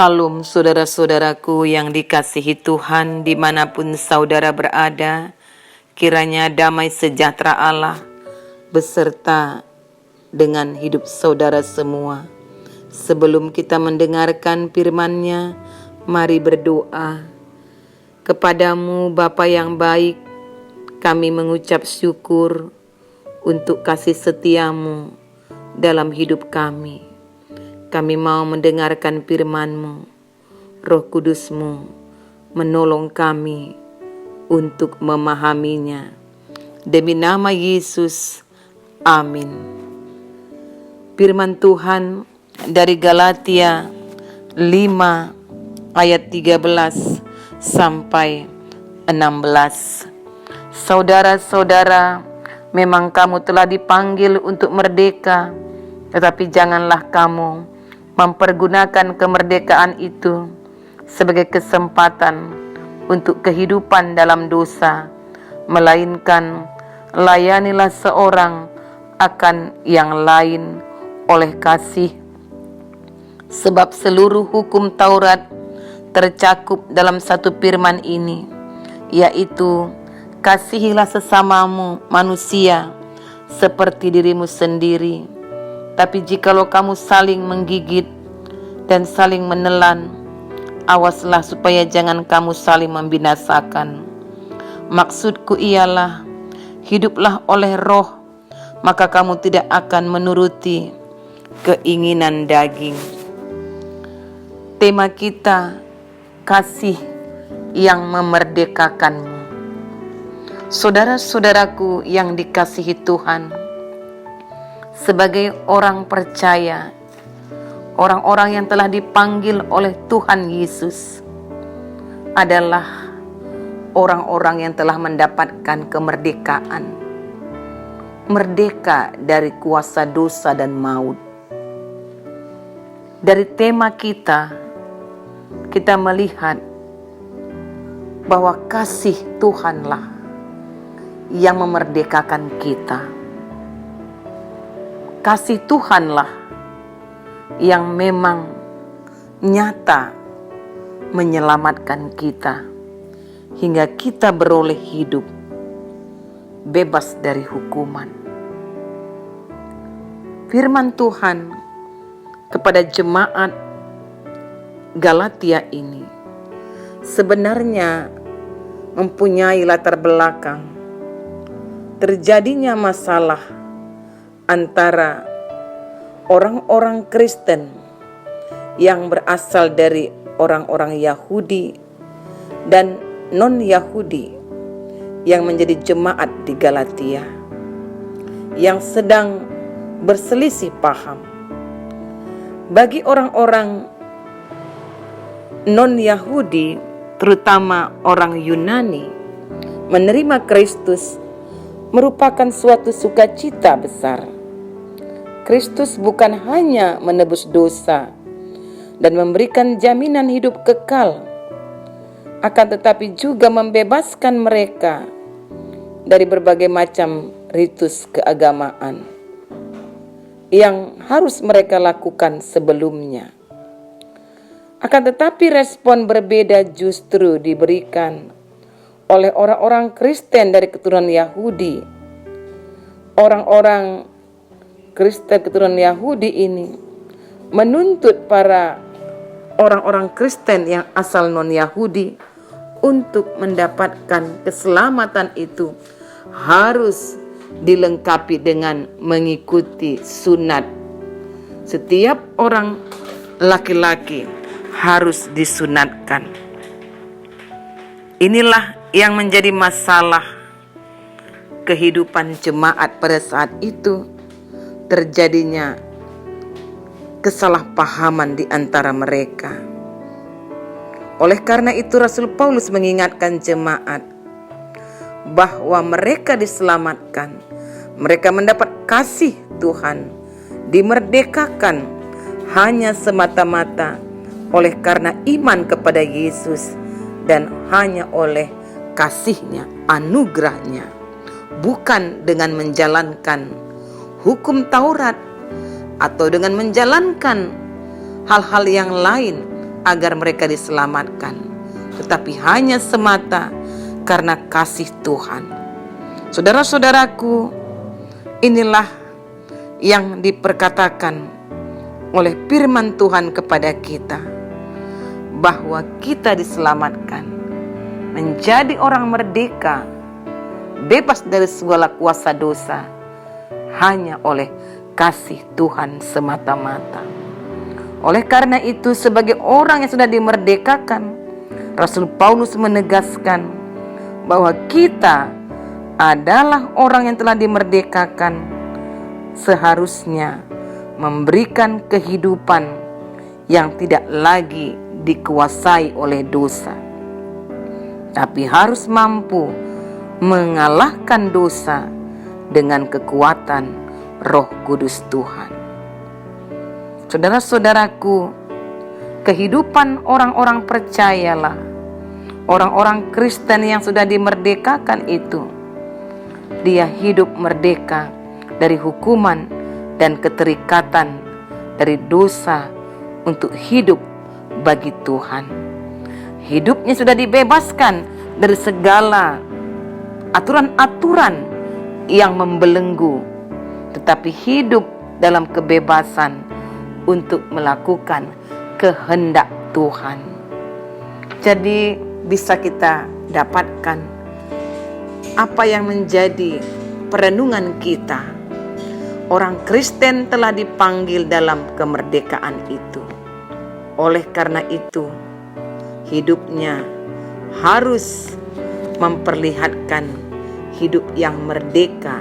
Salam saudara-saudaraku yang dikasihi Tuhan dimanapun saudara berada, kiranya damai sejahtera Allah beserta dengan hidup saudara semua. Sebelum kita mendengarkan firman-Nya, mari berdoa. Kepadamu Bapa yang baik, kami mengucap syukur untuk kasih setiamu dalam hidup kami. Kami mau mendengarkan firman-Mu. Roh Kudus-Mu menolong kami untuk memahaminya. Demi nama Yesus, amin. Firman Tuhan dari Galatia 5 ayat 13 sampai 16. Saudara-saudara, memang kamu telah dipanggil untuk merdeka, tetapi janganlah kamu mempergunakan kemerdekaan itu sebagai kesempatan untuk kehidupan dalam dosa, melainkan layanilah seorang akan yang lain oleh kasih. Sebab seluruh hukum Taurat tercakup dalam satu firman ini, yaitu kasihilah sesamamu manusia seperti dirimu sendiri. Tapi jikalau kamu saling menggigit dan saling menelan, awaslah supaya jangan kamu saling membinasakan. Maksudku ialah, hiduplah oleh roh, maka kamu tidak akan menuruti keinginan daging. Tema kita, kasih yang memerdekakanmu. Saudara-saudaraku yang dikasihi Tuhan, sebagai orang percaya, orang-orang yang telah dipanggil oleh Tuhan Yesus adalah orang-orang yang telah mendapatkan kemerdekaan, merdeka dari kuasa dosa dan maut. Dari tema kita melihat bahwa kasih Tuhanlah yang memerdekakan kita. Kasih Tuhanlah yang memang nyata menyelamatkan kita hingga kita beroleh hidup bebas dari hukuman. Firman Tuhan kepada jemaat Galatia ini sebenarnya mempunyai latar belakang terjadinya masalah antara orang-orang Kristen yang berasal dari orang-orang Yahudi dan non-Yahudi yang menjadi jemaat di Galatia, yang sedang berselisih paham. Bagi orang-orang non-Yahudi, terutama orang Yunani, menerima Kristus merupakan suatu sukacita besar. Kristus bukan hanya menebus dosa dan memberikan jaminan hidup kekal, akan tetapi juga membebaskan mereka dari berbagai macam ritus keagamaan yang harus mereka lakukan sebelumnya. Akan tetapi respon berbeda justru diberikan oleh orang-orang Kristen dari keturunan Yahudi. Orang-orang Kristen keturunan Yahudi ini menuntut para orang-orang Kristen yang asal non-Yahudi untuk mendapatkan keselamatan itu harus dilengkapi dengan mengikuti sunat. Setiap orang laki-laki harus disunatkan. Inilah yang menjadi masalah kehidupan jemaat pada saat itu. Terjadinya kesalahpahaman di antara mereka. Oleh karena itu Rasul Paulus mengingatkan jemaat bahwa mereka diselamatkan, mereka mendapat kasih Tuhan, dimerdekakan hanya semata-mata oleh karena iman kepada Yesus dan hanya oleh kasih-Nya, anugerah-Nya, bukan dengan menjalankan hukum Taurat atau dengan menjalankan hal-hal yang lain agar mereka diselamatkan, tetapi hanya semata karena kasih Tuhan. Saudara-saudaraku, inilah yang diperkatakan oleh firman Tuhan kepada kita, bahwa kita diselamatkan menjadi orang merdeka, bebas dari segala kuasa dosa, hanya oleh kasih Tuhan semata-mata. Oleh karena itu, sebagai orang yang sudah dimerdekakan, Rasul Paulus menegaskan bahwa kita adalah orang yang telah dimerdekakan, seharusnya memberikan kehidupan yang tidak lagi dikuasai oleh dosa, tapi harus mampu mengalahkan dosa dengan kekuatan Roh Kudus Tuhan. Saudara-saudaraku, kehidupan orang-orang percayalah, orang-orang Kristen yang sudah dimerdekakan itu, dia hidup merdeka dari hukuman dan keterikatan dari dosa untuk hidup bagi Tuhan. Hidupnya sudah dibebaskan dari segala aturan-aturan yang membelenggu, tetapi hidup dalam kebebasan untuk melakukan kehendak Tuhan. Jadi bisa kita dapatkan apa yang menjadi perenungan kita. Orang Kristen telah dipanggil dalam kemerdekaan itu. Oleh karena itu, hidupnya harus memperlihatkan hidup yang merdeka,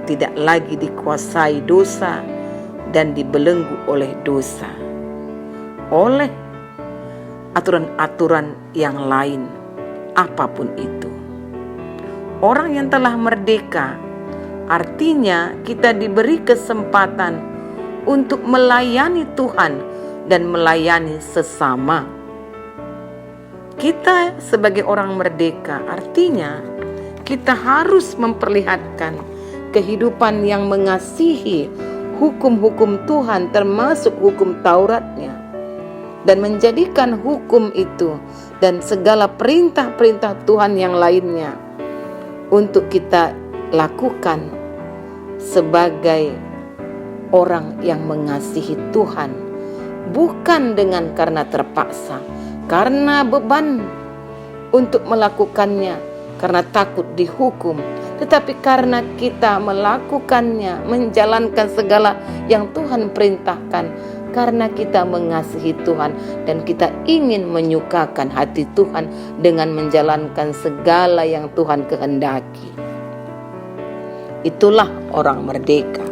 tidak lagi dikuasai dosa dan dibelenggu oleh dosa, oleh aturan-aturan yang lain, apapun itu. Orang yang telah merdeka, artinya kita diberi kesempatan untuk melayani Tuhan dan melayani sesama. Kita sebagai orang merdeka, artinya kita harus memperlihatkan kehidupan yang mengasihi hukum-hukum Tuhan, termasuk hukum Tauratnya, dan menjadikan hukum itu dan segala perintah-perintah Tuhan yang lainnya untuk kita lakukan sebagai orang yang mengasihi Tuhan, bukan dengan karena terpaksa, karena beban untuk melakukannya, karena takut dihukum, tetapi karena kita melakukannya, menjalankan segala yang Tuhan perintahkan, karena kita mengasihi Tuhan dan kita ingin menyukakan hati Tuhan dengan menjalankan segala yang Tuhan kehendaki. Itulah orang merdeka.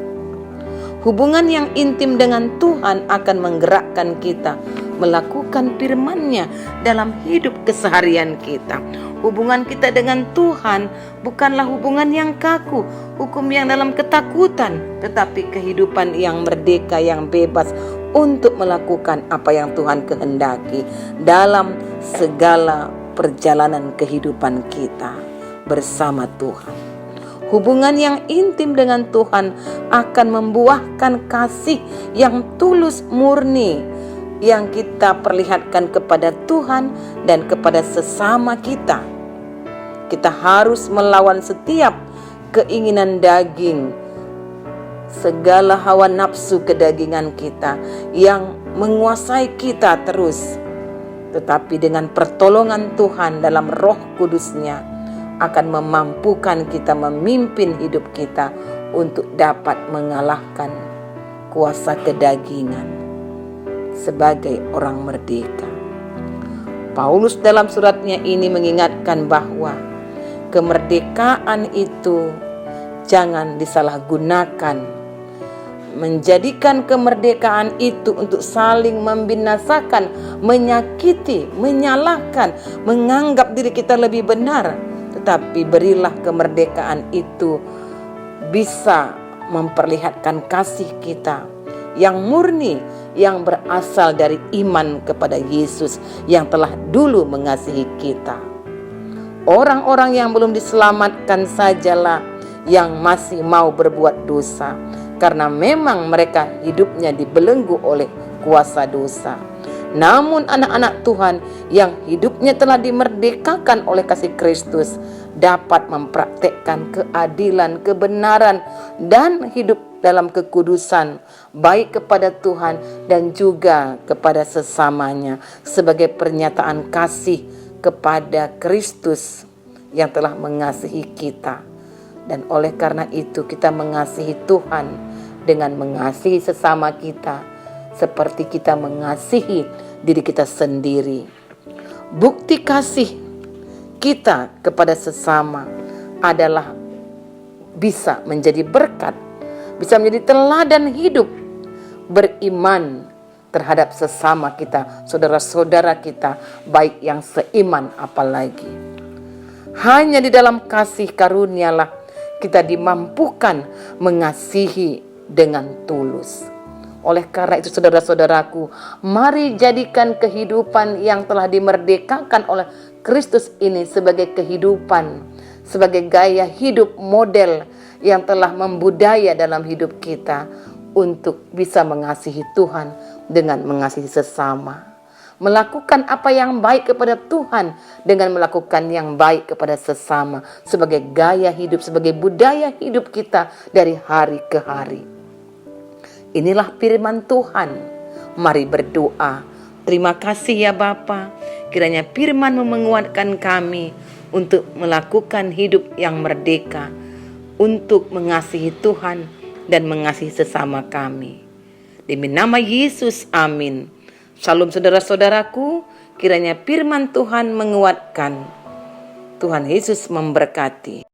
Hubungan yang intim dengan Tuhan akan menggerakkan kita melakukan firman-Nya dalam hidup keseharian kita. Hubungan kita dengan Tuhan bukanlah hubungan yang kaku, hukum yang dalam ketakutan, tetapi kehidupan yang merdeka, yang bebas untuk melakukan apa yang Tuhan kehendaki dalam segala perjalanan kehidupan kita bersama Tuhan. Hubungan yang intim dengan Tuhan akan membuahkan kasih yang tulus murni yang kita perlihatkan kepada Tuhan dan kepada sesama kita. Kita harus melawan setiap keinginan daging, segala hawa nafsu kedagingan kita yang menguasai kita terus. Tetapi dengan pertolongan Tuhan dalam Roh Kudus-Nya akan memampukan kita memimpin hidup kita untuk dapat mengalahkan kuasa kedagingan sebagai orang merdeka. Paulus dalam suratnya ini mengingatkan bahwa kemerdekaan itu jangan disalahgunakan, menjadikan kemerdekaan itu untuk saling membinasakan, menyakiti, menyalahkan, menganggap diri kita lebih benar. Tetapi berilah kemerdekaan itu bisa memperlihatkan kasih kita yang murni, yang berasal dari iman kepada Yesus yang telah dulu mengasihi kita. Orang-orang yang belum diselamatkan sajalah yang masih mau berbuat dosa, karena memang mereka hidupnya dibelenggu oleh kuasa dosa. Namun anak-anak Tuhan yang hidupnya telah dimerdekakan oleh kasih Kristus dapat mempraktekkan keadilan, kebenaran, dan hidup dalam kekudusan, baik kepada Tuhan dan juga kepada sesamanya, sebagai pernyataan kasih kepada Kristus yang telah mengasihi kita. Dan oleh karena itu kita mengasihi Tuhan dengan mengasihi sesama kita, seperti kita mengasihi diri kita sendiri. Bukti kasih kita kepada sesama adalah bisa menjadi berkat, bisa menjadi teladan hidup beriman terhadap sesama kita, saudara-saudara kita, baik yang seiman apalagi. Hanya di dalam kasih karunialah kita dimampukan mengasihi dengan tulus. Oleh karena itu saudara-saudaraku, mari jadikan kehidupan yang telah dimerdekakan oleh Kristus ini sebagai kehidupan, sebagai gaya hidup model yang telah membudaya dalam hidup kita untuk bisa mengasihi Tuhan dengan mengasihi sesama. Melakukan apa yang baik kepada Tuhan dengan melakukan yang baik kepada sesama sebagai gaya hidup, sebagai budaya hidup kita dari hari ke hari. Inilah firman Tuhan. Mari berdoa. Terima kasih ya Bapa, kiranya firman-Mu menguatkan kami untuk melakukan hidup yang merdeka, untuk mengasihi Tuhan dan mengasihi sesama kami. Demi nama Yesus, amin. Shalom saudara-saudaraku, kiranya firman Tuhan menguatkan. Tuhan Yesus memberkati.